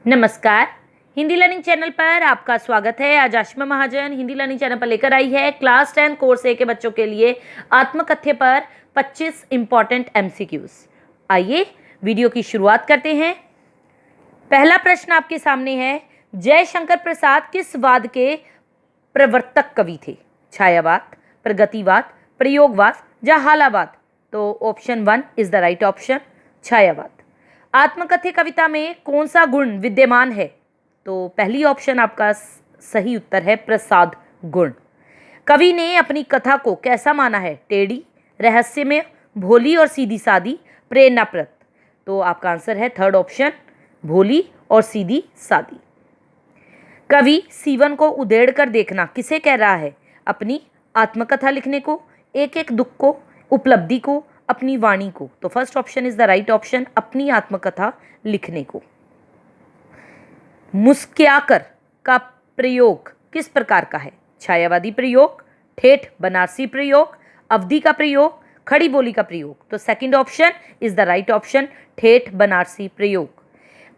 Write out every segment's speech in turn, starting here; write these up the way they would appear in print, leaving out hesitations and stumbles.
नमस्कार। Hindi learning channel पर आपका स्वागत है। आज आशिमा महाजन हिंदी लर्निंग चैनल पर लेकर आई है क्लास 10 कोर्स ए के बच्चों के लिए आत्मकथ्य पर 25 इंपॉर्टेंट एमसीक्यूज। आइए वीडियो की शुरुआत करते हैं। पहला प्रश्न आपके सामने है, जयशंकर प्रसाद किस वाद के प्रवर्तक कवि थे? छायावाद, प्रगतिवाद, प्रयोगवाद या हालावाद? तो option 1 is the right option, छायावाद। आत्मकथ्य कविता में कौन सा गुण विद्यमान है? तो पहली ऑप्शन आपका सही उत्तर है, प्रसाद गुण। कवि ने अपनी कथा को कैसा माना है? टेढ़ी, रहस्यमय, भोली और सीधी सादी, प्रेरणाप्रद? तो आपका आंसर है थर्ड ऑप्शन, भोली और सीधी सादी। कवि सीवन को उधेड़ कर देखना किसे कह रहा है? अपनी आत्मकथा लिखने को, एक एक दुख को, उपलब्धि को, अपनी वाणी को? तो first option is the right option, अपनी आत्मकथा लिखने को। मुस्क्याकर का प्रयोग किस प्रकार का है? छायावादी प्रयोग, ठेठ बनारसी प्रयोग, अवधि का प्रयोग, खड़ी बोली का प्रयोग? तो second option is the right option, ठेठ बनारसी प्रयोग।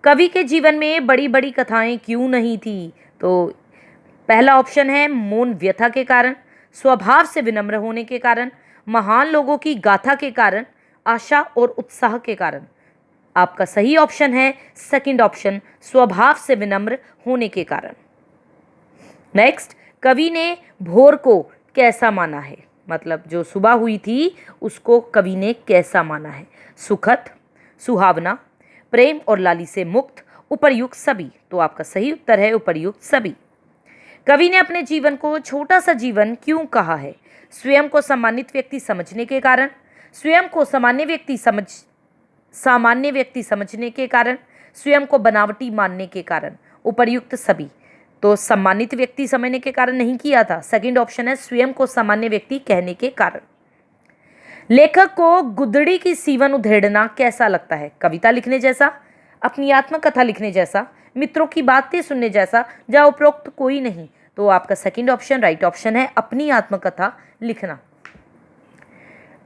कवि के जीवन में बड़ी बड़ी कथाएं क्यों नहीं थी? तो पहला ऑप्शन है, मौन व्यथा के कारण, स्वभाव से विनम्र होने के कारण, महान लोगों की गाथा के कारण, आशा और उत्साह के कारण? आपका सही ऑप्शन है सेकंड ऑप्शन, स्वभाव से विनम्र होने के कारण। नेक्स्ट, कवि ने भोर को कैसा माना है? मतलब जो सुबह हुई थी उसको कवि ने कैसा माना है? सुखद, सुहावना, प्रेम और लाली से मुक्त, उपर्युक्त सभी? तो आपका सही उत्तर है उपर्युक्त सभी। कवि ने अपने जीवन को छोटा सा जीवन क्यों कहा है? स्वयं को सम्मानित व्यक्ति समझने के कारण, स्वयं को सामान्य व्यक्ति समझने के कारण, स्वयं को बनावटी मानने के कारण? उपर्युक्त सभी। तो सम्मानित व्यक्ति समझने के कारण नहीं किया था, सेकंड ऑप्शन है स्वयं को सामान्य व्यक्ति कहने के कारण। लेखक को गुदड़ी की सीवन उधेड़ना कैसा लगता है? कविता लिखने जैसा, अपनी आत्मकथा लिखने जैसा, मित्रों की बातें सुनने जैसा या उपरोक्त कोई नहीं? तो आपका सेकंड ऑप्शन राइट ऑप्शन है, अपनी आत्मकथा लिखना।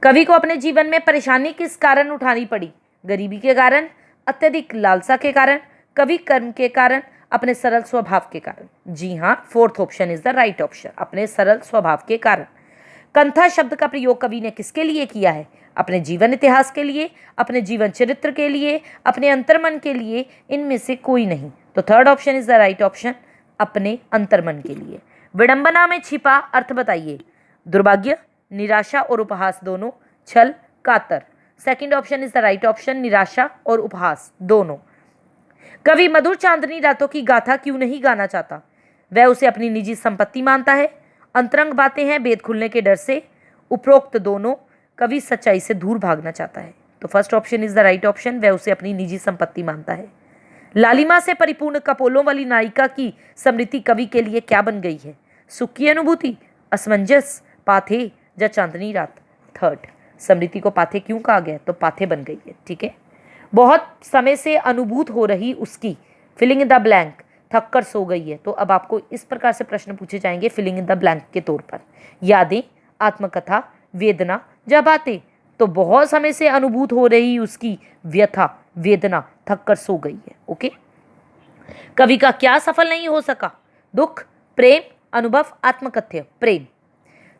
कवि को अपने जीवन में परेशानी किस कारण उठानी पड़ी? गरीबी के कारण, अत्यधिक लालसा के कारण, कवि कर्म के कारण, अपने सरल स्वभाव के कारण? जी हाँ, fourth option is the right option, अपने सरल स्वभाव के कारण। कंथा शब्द का प्रयोग कवि ने किसके लिए किया है? अपने जीवन इतिहास के लिए, अपने जीवन चरित्र के लिए, अपने अंतर्मन के लिए? इनमें से कोई नहीं। तो third option is the right option, अपने अंतर्मन के लिए। विडंबना में छिपा अर्थ बताइए। दुर्भाग्य, निराशा और उपहास दोनों, छल, कातर? Second option is the right option, निराशा और उपहास दोनों। कवि मधुर चांदनी रातों की गाथा क्यों नहीं गाना चाहता? वह उसे अपनी निजी संपत्ति मानता है, अंतरंग बातें हैं भेद खुलने के डर से, उपरोक्त दोनों, कवि सच्चाई से दूर भागना चाहता है? तो first option is the right option, वह उसे अपनी निजी संपत्ति मानता है। लालिमा से परिपूर्ण कपोलों वाली नायिका की स्मृति कवि के लिए क्या बन गई है? सुख की अनुभूति, असमंजस, पाथे या चांदनी रात? थर्ड, स्मृति को पाथे क्यों कहा गया? तो पाथे बन गई है। ठीक है। बहुत समय से अनुभूत हो रही उसकी, फिलिंग इन द ब्लैंक, थक कर सो गई है। तो अब आपको इस प्रकार से प्रश्न पूछे जाएंगे फिलिंग इन द ब्लैंक के तौर पर। यादें, आत्मकथा, वेदना या बातें? तो बहुत समय से अनुभूत हो रही उसकी व्यथा, वेदना, थक कर सो गई है। ओके। कवि का क्या सफल नहीं हो सका? दुख, प्रेम, अनुभव, आत्मकथ्य? प्रेम।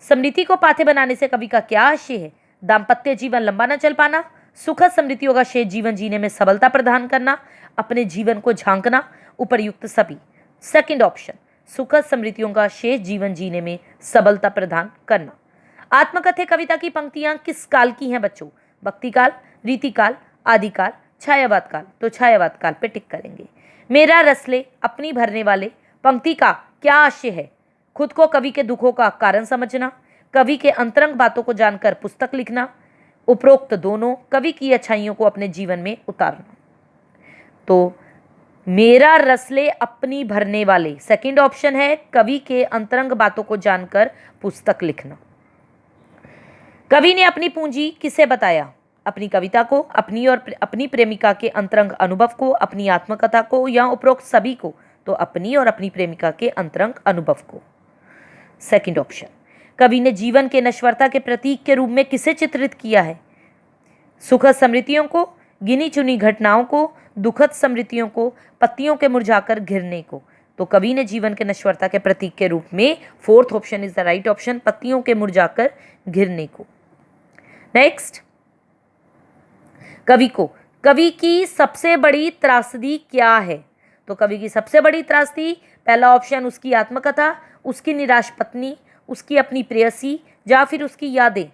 स्मृति को पाथे बनाने से कवि का क्या आशय है? दाम्पत्य जीवन लंबा न चल पाना, सुखद स्मृतियों का शेष जीवन जीने में सबलता प्रदान करना, अपने जीवन को झांकना? उपर्युक्त सभी। सेकंड ऑप्शन, सुखद स्मृतियों का शेष जीवन जीने में सबलता प्रदान करना। आत्मकथ्य कविता की पंक्तियां किस काल की हैं बच्चों? भक्तिकाल, रीतिकाल, आदिकाल, छायावाद काल? तो छायावाद काल पे टिक करेंगे। मेरा रसले अपनी भरने वाले पंक्ति का क्या आशय है? खुद को कवि के दुखों का कारण समझना, कवि के अंतरंग बातों को जानकर पुस्तक लिखना, उपरोक्त दोनों, कवि की अच्छाइयों को अपने जीवन में उतारना? तो मेरा रसले अपनी भरने वाले, सेकंड ऑप्शन है, कवि के अंतरंग बातों को जानकर पुस्तक लिखना। कवि ने अपनी पूंजी किसे बताया? अपनी कविता को, अपनी और अपनी प्रेमिका के अंतरंग अनुभव को, अपनी आत्मकथा को या उपरोक्त सभी को? तो अपनी और अपनी प्रेमिका के अंतरंग अनुभव को। Second option. कवि ने जीवन के नश्वरता के प्रतीक के रूप में किसे चित्रित किया है? सुखद स्मृतियों को गिनी चुनी घटनाओं को, दुखद स्मृतियों को, पत्तियों के मुरझाकर घिरने को। तो कवि ने जीवन के नश्वरता के प्रतीक के रूप में, fourth option is the right option, पत्तियों के मुरझाकर घिरने को। नेक्स्ट, कवि की सबसे बड़ी त्रासदी क्या है? तो कवि की सबसे बड़ी त्रासदी, पहला ऑप्शन उसकी आत्मकथा, उसकी निराश पत्नी, उसकी अपनी प्रेयसी, या फिर उसकी यादें।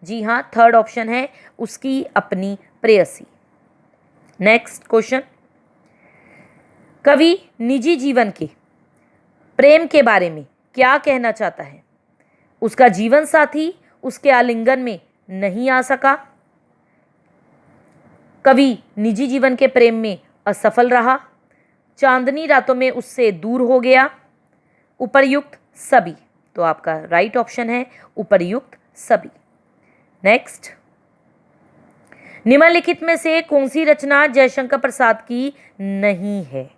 जी हाँ, थर्ड ऑप्शन है उसकी अपनी प्रेयसी। नेक्स्ट क्वेश्चन, कवि निजी जीवन के प्रेम के बारे में क्या कहना चाहता है? उसका जीवन साथी उसके आलिंगन में नहीं आ सका, कवि निजी जीवन के प्रेम में असफल रहा, चांदनी रातों में उससे दूर हो गया, उपर्युक्त सभी। तो आपका राइट ऑप्शन है उपर्युक्त सभी। नेक्स्ट, निम्नलिखित में से कौन सी रचना जयशंकर प्रसाद की नहीं है?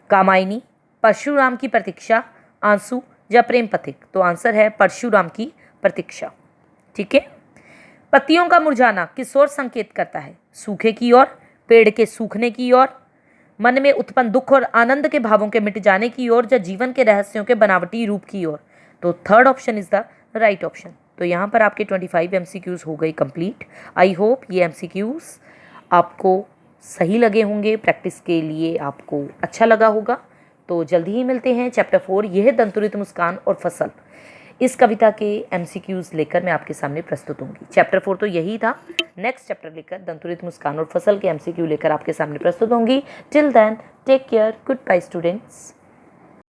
कामायनी, परशुराम की प्रतीक्षा, आंसू या प्रेम पथिक। तो आंसर है परशुराम की प्रतीक्षा। ठीक है। पत्तियों का मुरझाना किस ओर संकेत करता है? सूखे की ओर, पेड़ के सूखने की ओर, मन में उत्पन्न दुख और आनंद के भावों के मिट जाने की ओर, या जीवन के रहस्यों के बनावटी रूप की ओर। तो third option is the right option. तो यहाँ पर आपके 25 MCQs हो गई कंप्लीट। आई होप ये MCQs आपको सही लगे होंगे, प्रैक्टिस के लिए आपको अच्छा लगा होगा। तो जल्दी ही मिलते हैं चैप्टर 4, यह है दंतुरित मुस्कान और फसल। इस कविता के MCQs लेकर मैं आपके सामने प्रस्तुत होंगी। चैप्टर 4 तो यही था, नेक्स्ट चैप्टर लेकर दंतुरित मुस्कान और फसल के MCQ लेकर आपके सामने प्रस्तुत होंगी। Till then take care, goodbye students.